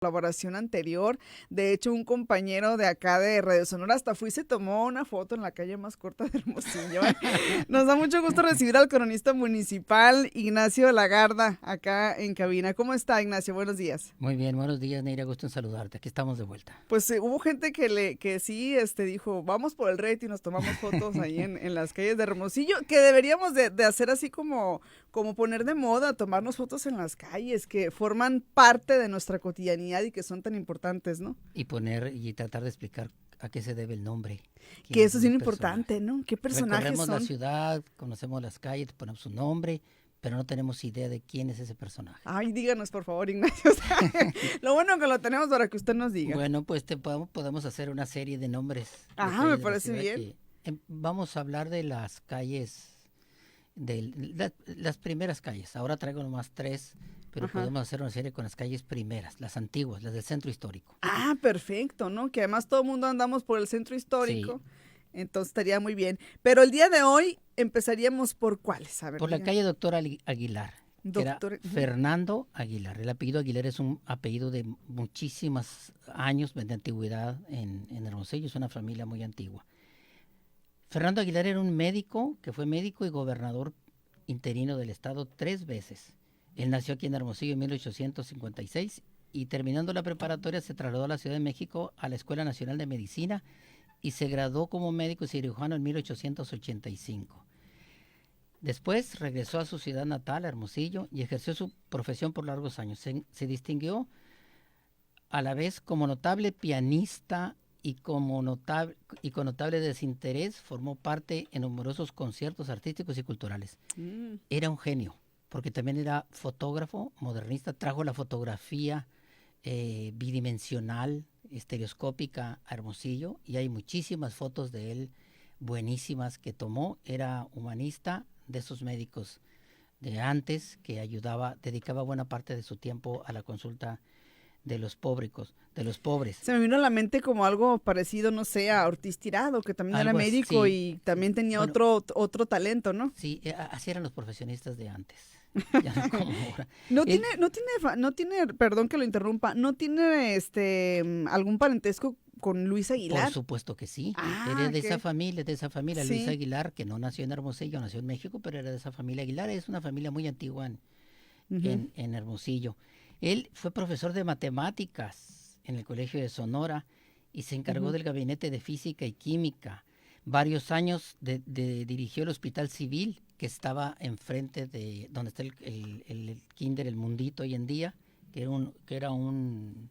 colaboración anterior. De hecho, un compañero de acá de Radio Sonora hasta fue y se tomó una foto en la calle más corta de Hermosillo. Nos da mucho gusto recibir al cronista municipal Ignacio Lagarda acá en cabina. ¿Cómo está, Ignacio? Buenos días. Muy bien, buenos días, Neira, gusto en saludarte. Aquí estamos de vuelta. Pues hubo gente que sí dijo, vamos por el reto y nos tomamos fotos ahí en las calles de Hermosillo, que deberíamos de hacer así como poner de moda, tomarnos fotos en las calles, que forman parte de nuestra cotidianidad y que son tan importantes, ¿no? Y tratar de explicar a qué se debe el nombre. Que eso es bien el importante, personaje. ¿no? ¿Qué personajes Recorremos la son? ciudad, conocemos las calles, ponemos su nombre, pero no tenemos idea de quién es ese personaje. Ay, díganos por favor, Ignacio. O sea, lo bueno que lo tenemos para que usted nos diga. Bueno, pues podemos hacer una serie de nombres. Ajá, me parece bien. Vamos a hablar de las calles, las primeras calles. Ahora traigo nomás 3, pero Ajá. podemos hacer una serie con las calles primeras, las antiguas, las del centro histórico. Ah, perfecto, ¿no? Que además todo el mundo andamos por el centro histórico. Sí. Entonces estaría muy bien. Pero el día de hoy empezaríamos por ¿cuáles? A ver, Por la calle Doctor Aguilar, que era Doctor. Fernando Aguilar. El apellido Aguilar es un apellido de muchísimos años de antigüedad en Hermosillo, es una familia muy antigua. Fernando Aguilar era un médico, que fue médico y gobernador interino del estado 3 veces. Él nació aquí en Hermosillo en 1856 y terminando la preparatoria se trasladó a la Ciudad de México a la Escuela Nacional de Medicina y se graduó como médico y cirujano en 1885. Después regresó a su ciudad natal, Hermosillo, y ejerció su profesión por largos años. Se distinguió a la vez como notable pianista y con notable desinterés formó parte en numerosos conciertos artísticos y culturales. Era un genio, porque también era fotógrafo, modernista, trajo la fotografía bidimensional, estereoscópica a Hermosillo, y hay muchísimas fotos de él buenísimas que tomó. Era humanista, de esos médicos de antes, que dedicaba buena parte de su tiempo a la consulta de los pobres. Se me vino a la mente como algo parecido, no sé, a Ortiz Tirado, que también era médico y también tenía otro talento, ¿no? Sí, así eran los profesionistas de antes. Ya no como ahora. No tiene, perdón que lo interrumpa, no tiene algún parentesco con Luis Aguilar. Por supuesto que sí. Ah, Era de esa familia, sí. Luis Aguilar, que no nació en Hermosillo, nació en México, pero era de esa familia Aguilar. Es una familia muy antigua en Hermosillo. Él fue profesor de matemáticas en el Colegio de Sonora y se encargó del gabinete de física y química. Varios años dirigió el Hospital Civil, que estaba enfrente de donde está el Kinder El Mundito hoy en día, que era un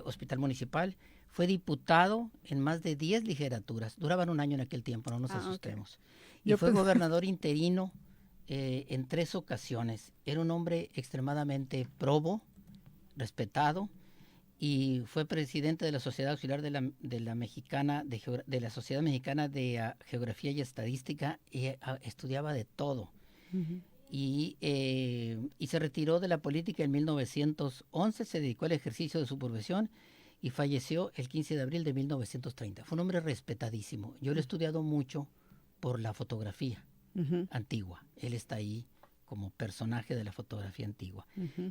hospital municipal. Fue diputado en más de 10 legislaturas. Duraban un año en aquel tiempo, no nos asustemos. Okay. Y fue gobernador interino en 3 ocasiones. Era un hombre extremadamente probo, respetado, y fue presidente de la Sociedad Auxiliar de la Sociedad Mexicana de Geografía y Estadística, y estudiaba de todo. Y se retiró de la política en 1911, se dedicó al ejercicio de su profesión y falleció el 15 de abril de 1930. Fue un hombre respetadísimo. Yo lo he estudiado mucho por la fotografía antigua. Él está ahí como personaje de la fotografía antigua.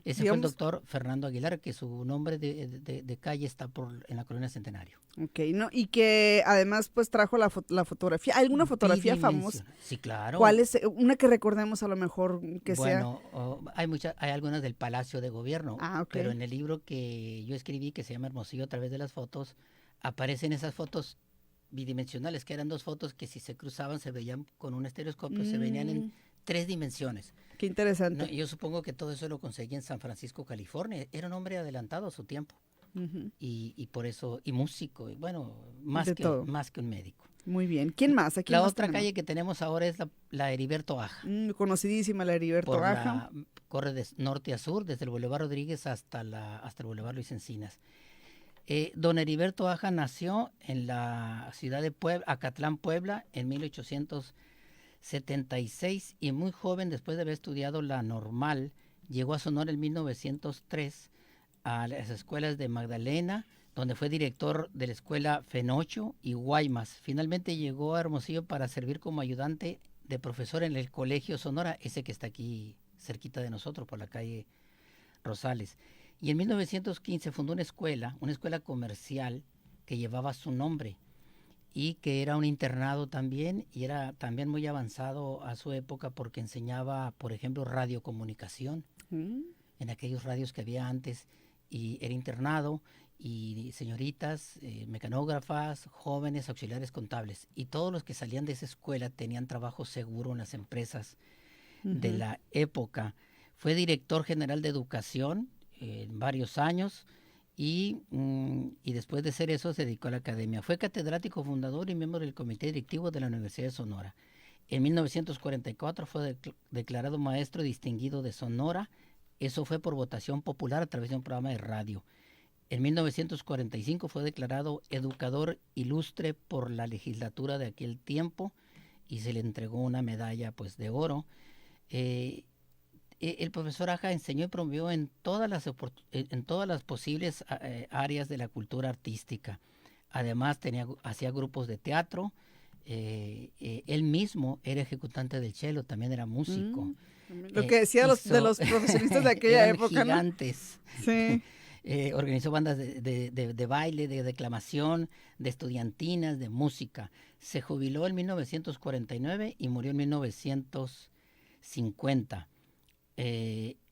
Ese fue el doctor Fernando Aguilar, que su nombre de calle está en la Colonia Centenario. Ok, ¿no? Y que además pues trajo la fotografía. ¿Alguna fotografía famosa? Sí, claro. ¿Cuál es? Una que recordemos a lo mejor que sea. Bueno, hay algunas del Palacio de Gobierno, pero en el libro que yo escribí, que se llama Hermosillo a través de las fotos, aparecen esas fotos bidimensionales, que eran 2 fotos que si se cruzaban se veían con un estereoscopio, se veían en 3 dimensiones. Qué interesante. No, yo supongo que todo eso lo conseguí en San Francisco, California. Era un hombre adelantado a su tiempo. Y por eso, y músico, y bueno, más que un médico. Muy bien. ¿Quién más? La otra calle que tenemos ahora es la Heriberto Aja. Conocidísima la Heriberto Aja. Corre de norte a sur, desde el Boulevard Rodríguez hasta el Boulevard Luis Encinas. Don Heriberto Aja nació en la ciudad de Acatlán, Puebla, en 1876, y muy joven, después de haber estudiado la normal, llegó a Sonora en 1903 a las escuelas de Magdalena, donde fue director de la escuela Fenocho y Guaymas. Finalmente llegó a Hermosillo para servir como ayudante de profesor en el Colegio Sonora, ese que está aquí cerquita de nosotros, por la calle Rosales. Y en 1915 fundó una escuela comercial que llevaba su nombre y que era un internado también, y era también muy avanzado a su época porque enseñaba, por ejemplo, radiocomunicación en aquellos radios que había antes, y era internado, y señoritas, mecanógrafas, jóvenes, auxiliares contables, y todos los que salían de esa escuela tenían trabajo seguro en las empresas de la época. Fue director general de educación en varios años, y después de ser eso se dedicó a la academia. Fue catedrático fundador y miembro del comité directivo de la Universidad de Sonora. En 1944 fue declarado maestro distinguido de Sonora. Eso fue por votación popular a través de un programa de radio. En 1945 fue declarado educador ilustre por la legislatura de aquel tiempo y se le entregó una medalla, pues, de oro. El profesor Aja enseñó y promovió en todas las posibles áreas de la cultura artística. Además hacía grupos de teatro. Él mismo era ejecutante del cello, también era músico. Lo que decía de los profesionistas de aquella eran época, gigantes. ¿no? Sí. Organizó bandas de baile, de declamación, de estudiantinas, de música. Se jubiló en 1949 y murió en 1950.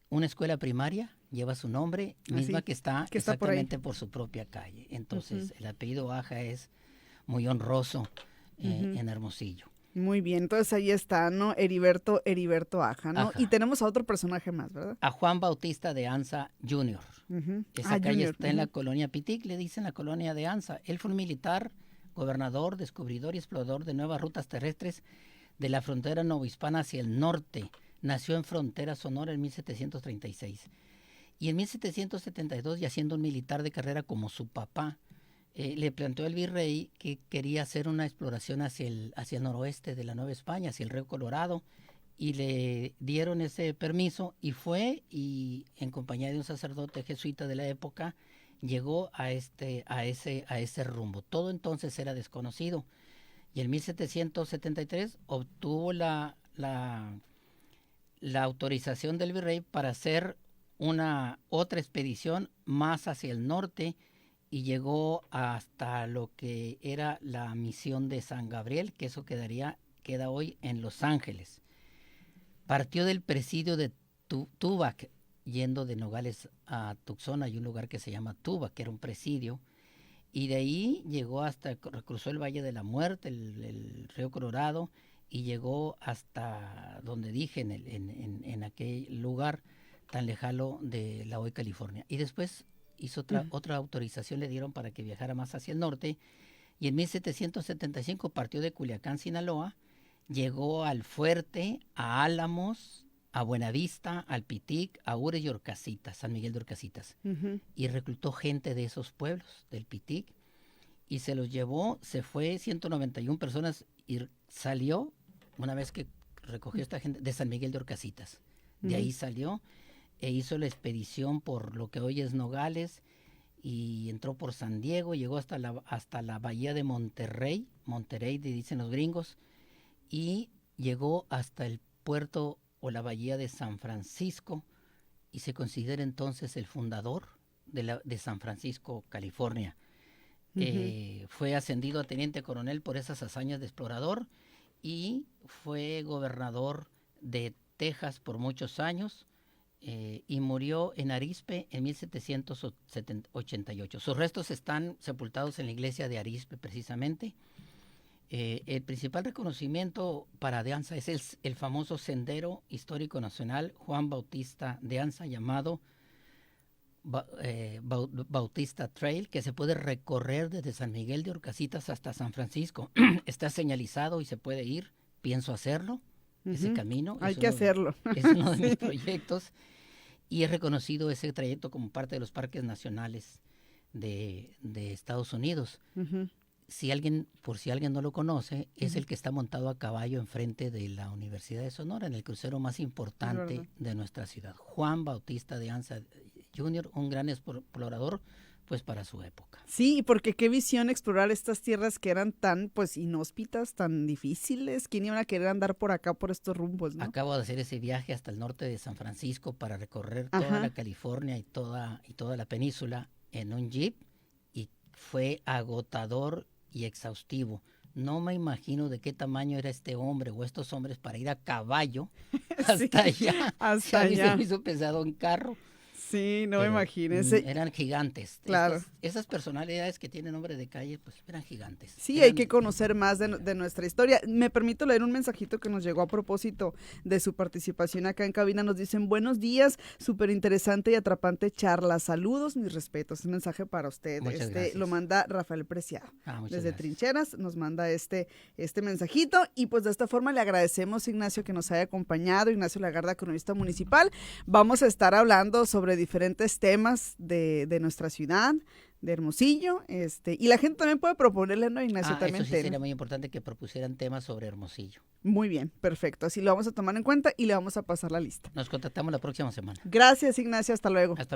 Una escuela primaria lleva su nombre, misma que está exactamente por su propia calle. Entonces, el apellido Aja es muy honroso en Hermosillo. Muy bien, entonces ahí está, ¿no? Heriberto Aja, ¿no? Ajá. Y tenemos a otro personaje más, ¿verdad? A Juan Bautista de Anza Jr. Esa calle Junior. está en la colonia Pitic, le dicen la colonia de Anza. Él fue un militar, gobernador, descubridor y explorador de nuevas rutas terrestres de la frontera novohispana hacia el norte. Nació en Frontera, Sonora, en 1736. Y en 1772, ya siendo un militar de carrera como su papá, le planteó al virrey que quería hacer una exploración hacia el noroeste de la Nueva España, hacia el río Colorado, y le dieron ese permiso y fue, y en compañía de un sacerdote jesuita de la época, llegó a ese rumbo. Todo entonces era desconocido. Y en 1773 obtuvo la autorización del virrey para hacer otra expedición más hacia el norte, y llegó hasta lo que era la misión de San Gabriel, que eso queda hoy en Los Ángeles. Partió del presidio de Tubac, yendo de Nogales a Tucson. Hay un lugar que se llama Tubac, que era un presidio, y de ahí llegó cruzó el Valle de la Muerte, el río Colorado, y llegó hasta donde dije, en aquel lugar tan lejano de la hoy California. Y después hizo otra autorización, le dieron para que viajara más hacia el norte, y en 1775 partió de Culiacán, Sinaloa, llegó al Fuerte, a Álamos, a Buenavista, al Pitic, a Ures y Orcasitas, San Miguel de Orcasitas, y reclutó gente de esos pueblos, del Pitic, y se los llevó. Se fue 191 personas y salió, una vez que recogió esta gente, de San Miguel de Orcasitas. De ahí salió e hizo la expedición por lo que hoy es Nogales, y entró por San Diego, llegó hasta la bahía de Monterrey, dicen los gringos, y llegó hasta el puerto o la bahía de San Francisco, y se considera entonces el fundador de San Francisco, California. Fue ascendido a teniente coronel por esas hazañas de explorador, y fue gobernador de Texas por muchos años, y murió en Arizpe en 1788. Sus restos están sepultados en la iglesia de Arizpe, precisamente. El principal reconocimiento para de Anza es el famoso Sendero Histórico Nacional Juan Bautista de Anza, llamado Bautista Trail, que se puede recorrer desde San Miguel de Orcasitas hasta San Francisco. Está señalizado y se puede ir. Pienso hacerlo, ese camino. Hay que hacerlo. Es uno de mis proyectos, y es reconocido ese trayecto como parte de los parques nacionales de Estados Unidos. Por si alguien no lo conoce, es el que está montado a caballo enfrente de la Universidad de Sonora, en el crucero más importante de nuestra ciudad. Juan Bautista de Anza Jr., un gran explorador, pues para su época. Sí, porque qué visión explorar estas tierras que eran tan, pues, inhóspitas, tan difíciles. ¿Quién iba a querer andar por acá, por estos rumbos, no? Acabo de hacer ese viaje hasta el norte de San Francisco para recorrer Ajá. toda la California y toda la península en un jeep, y fue agotador y exhaustivo. No me imagino de qué tamaño era este hombre o estos hombres para ir a caballo hasta Sí, allá. hasta A mí se allá. me hizo pesado en carro. Sí, no me Pero imagínese. eran gigantes. Claro. Esas personalidades que tienen nombre de calle, pues eran gigantes. Sí, hay que conocer más de nuestra historia. Me permito leer un mensajito que nos llegó a propósito de su participación acá en cabina. Nos dicen, buenos días, súper interesante y atrapante charla. Saludos, mis respetos. Un mensaje para usted. Muchas gracias. Lo manda Rafael Preciado. Muchas Desde gracias. Trincheras nos manda este mensajito, y pues de esta forma le agradecemos, Ignacio, que nos haya acompañado. Ignacio Lagarda, cronista municipal. Vamos a estar hablando sobre diferentes temas de nuestra ciudad, de Hermosillo, y la gente también puede proponerle, ¿no, Ignacio? También eso sí sería muy importante, que propusieran temas sobre Hermosillo. Muy bien, perfecto. Así lo vamos a tomar en cuenta y le vamos a pasar la lista. Nos contactamos la próxima semana. Gracias, Ignacio. Hasta luego. Hasta luego.